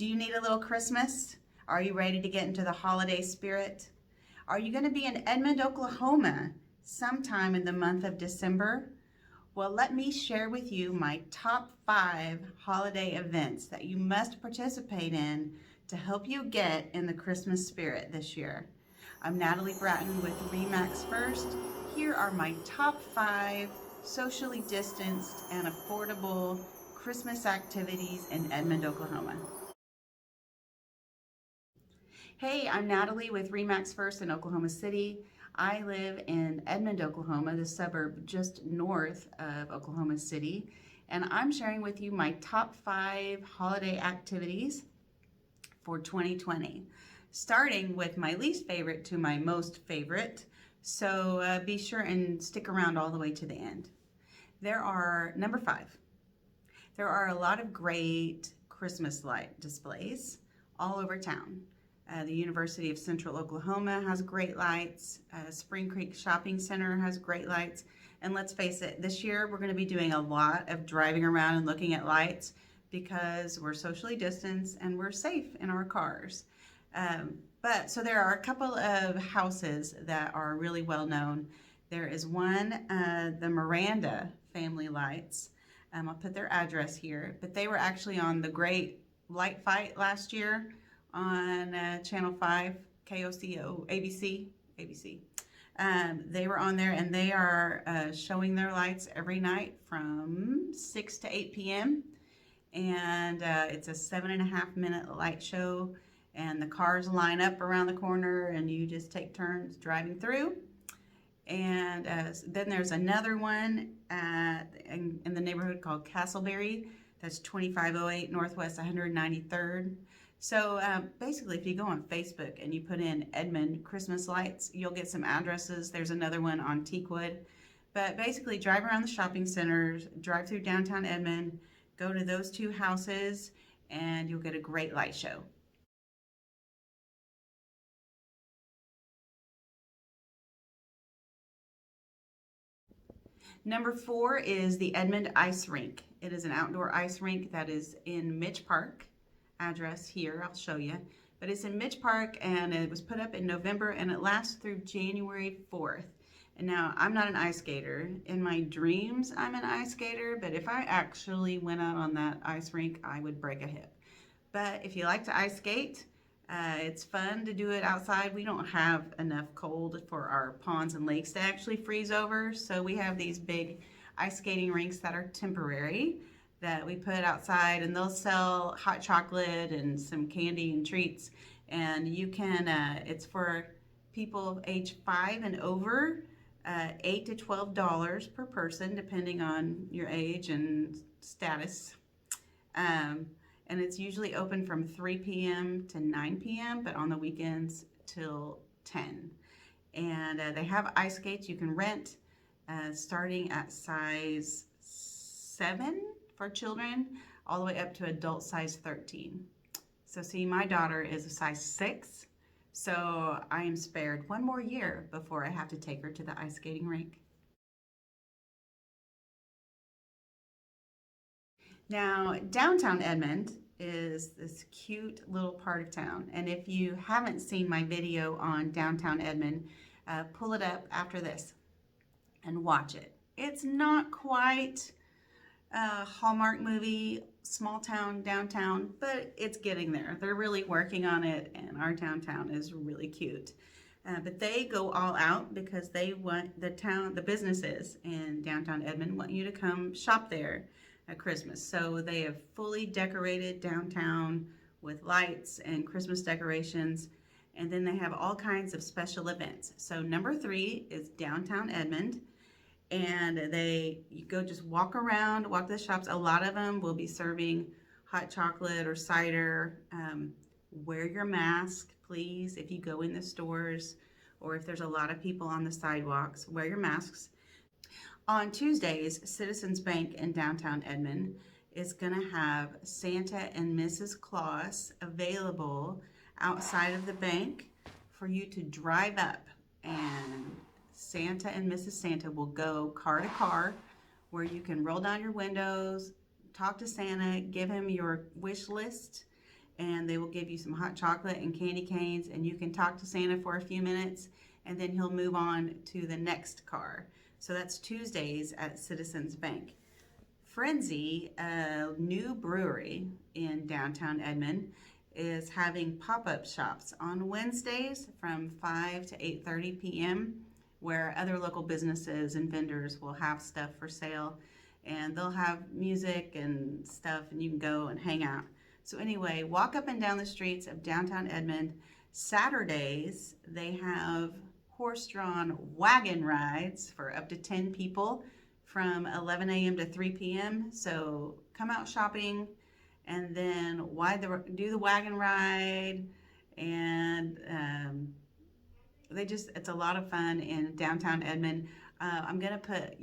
Do you need a little Christmas? Are you ready to get into the holiday spirit? Are you going to be in Edmond, Oklahoma sometime in the month of December? Well, let me share with you my top 5 holiday events that you must participate in to help you get in the Christmas spirit this year. I'm Natalie Bratton with Remax First. Here are my top 5 socially distanced and affordable Christmas activities in Edmond, Oklahoma. Hey, I'm Natalie with Remax First in Oklahoma City. I live in Edmond, Oklahoma, the suburb just north of Oklahoma City, and I'm sharing with you my top 5 holiday activities for 2020, starting with my least favorite to my most favorite, so be sure and stick around all the way to the end. Number 5, there are a lot of great Christmas light displays all over town. The University of Central Oklahoma has great lights. Spring Creek Shopping Center has great lights. And let's face it, this year we're going to be doing a lot of driving around and looking at lights because we're socially distanced and we're safe in our cars. So there are a couple of houses that are really well known. There is one, the Miranda family lights. I'll put their address here, but they were actually on the Great Light Fight last year on Channel 5, KOCO, ABC. They were on there, and they are showing their lights every night from 6 to 8 p.m. And it's a 7.5-minute light show, and the cars line up around the corner, and you just take turns driving through. And then there's another one in the neighborhood called Castleberry. That's 2508 Northwest 193rd. So basically, if you go on Facebook and you put in Edmond Christmas lights, you'll get some addresses. There's another one on Teakwood. But basically, drive around the shopping centers, drive through downtown Edmond, go to those 2 houses, and you'll get a great light show. Number 4 is the Edmond Ice Rink. It is an outdoor ice rink that is in Mitch Park. Address here, I'll show you. But it's in Mitch Park, and it was put up in November, and it lasts through January 4th. And now, I'm not an ice skater. In my dreams, I'm an ice skater, but if I actually went out on that ice rink, I would break a hip. But if you like to ice skate, it's fun to do it outside. We don't have enough cold for our ponds and lakes to actually freeze over, so we have these big ice skating rinks that are temporary that we put outside, and they'll sell hot chocolate and some candy and treats. And you can, it's for people age 5 and over, $8 to $12 per person, depending on your age and status. And it's usually open from 3 p.m. to 9 p.m., but on the weekends till 10. And they have ice skates you can rent, starting at size 7 for children, all the way up to adult size 13. So see, my daughter is a size 6, so I am spared 1 more year before I have to take her to the ice skating rink. Now, downtown Edmond is this cute little part of town, and if you haven't seen my video on downtown Edmond, pull it up after this and watch it. It's not quite a Hallmark movie, small town, downtown, but it's getting there. They're really working on it, and our downtown is really cute. But they go all out because they want the businesses in downtown Edmond want you to come shop there at Christmas. So they have fully decorated downtown with lights and Christmas decorations, and then they have all kinds of special events. So number 3 is downtown Edmond. And you go just walk around, walk the shops. A lot of them will be serving hot chocolate or cider. Wear your mask, please, if you go in the stores, or if there's a lot of people on the sidewalks, wear your masks. On Tuesdays, Citizens Bank in downtown Edmond is gonna have Santa and Mrs. Claus available outside of the bank for you to drive up, and Santa and Mrs. Santa will go car to car where you can roll down your windows, talk to Santa, give him your wish list, and they will give you some hot chocolate and candy canes, and you can talk to Santa for a few minutes, and then he'll move on to the next car. So that's Tuesdays at Citizens Bank. Frenzy, a new brewery in downtown Edmond, is having pop-up shops on Wednesdays from 5 to 8:30 p.m. where other local businesses and vendors will have stuff for sale, and they'll have music and stuff, and you can go and hang out. So anyway, walk up and down the streets of downtown Edmond. Saturdays, they have horse-drawn wagon rides for up to 10 people from 11 a.m. to 3 p.m. So come out shopping and then do the wagon ride, and it's a lot of fun in downtown Edmond. I'm going to put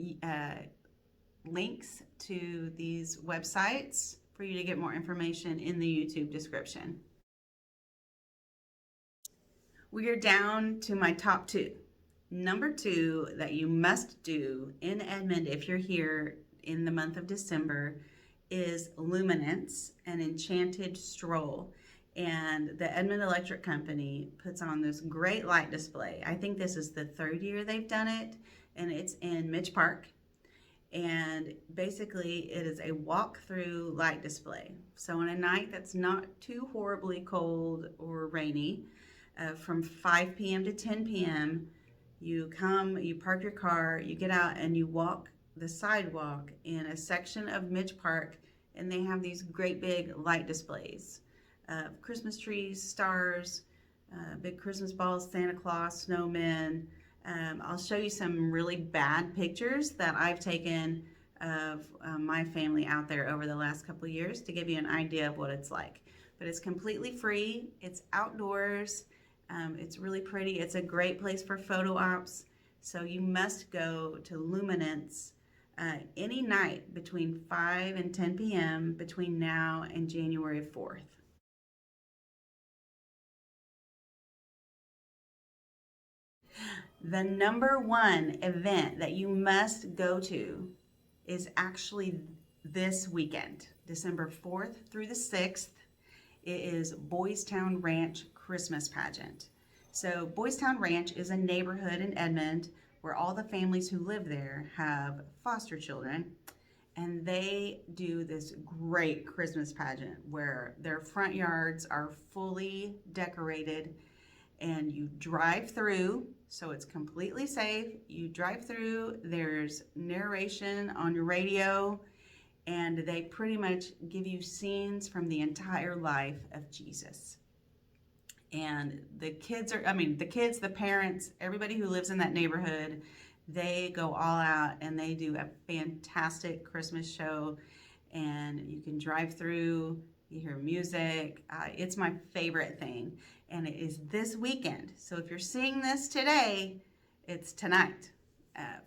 links to these websites for you to get more information in the YouTube description. We are down to my top two. Number two that you must do in Edmond if you're here in the month of December is Luminance, an enchanted stroll. And the Edmond Electric Company puts on this great light display. I think this is the third year they've done it, and it's in Midge Park. And basically it is a walk-through light display. So on a night that's not too horribly cold or rainy, from 5 p.m. to 10 p.m., you come, you park your car, you get out, and you walk the sidewalk in a section of Midge Park, and they have these great big light displays of Christmas trees, stars, big Christmas balls, Santa Claus, snowmen. I'll show you some really bad pictures that I've taken of my family out there over the last couple of years to give you an idea of what it's like. But it's completely free, it's outdoors, it's really pretty, it's a great place for photo ops, so you must go to Luminance any night between 5 and 10 p.m. between now and January 4th. The number one event that you must go to is actually this weekend, December 4th through the 6th. It is Boys Town Ranch Christmas Pageant. So Boys Town Ranch is a neighborhood in Edmond where all the families who live there have foster children, and they do this great Christmas pageant where their front yards are fully decorated, and you drive through, so it's completely safe. You drive through, there's narration on your radio, and they pretty much give you scenes from the entire life of Jesus. And the kids, the parents, everybody who lives in that neighborhood, they go all out and they do a fantastic Christmas show. And you can drive through, you hear music. It's my favorite thing. And it is this weekend. So if you're seeing this today, it's tonight,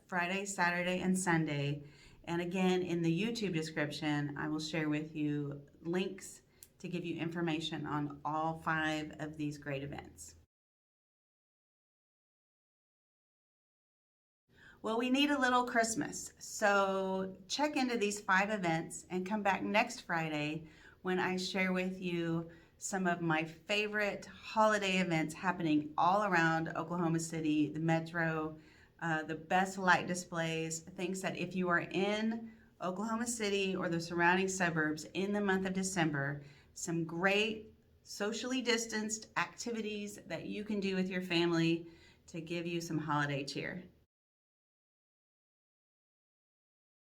Friday, Saturday, and Sunday. And again, in the YouTube description, I will share with you links to give you information on all 5 of these great events. Well, we need a little Christmas, so check into these 5 events and come back next Friday when I share with you some of my favorite holiday events happening all around Oklahoma City, the metro, the best light displays, things that if you are in Oklahoma City or the surrounding suburbs in the month of December, some great socially distanced activities that you can do with your family to give you some holiday cheer.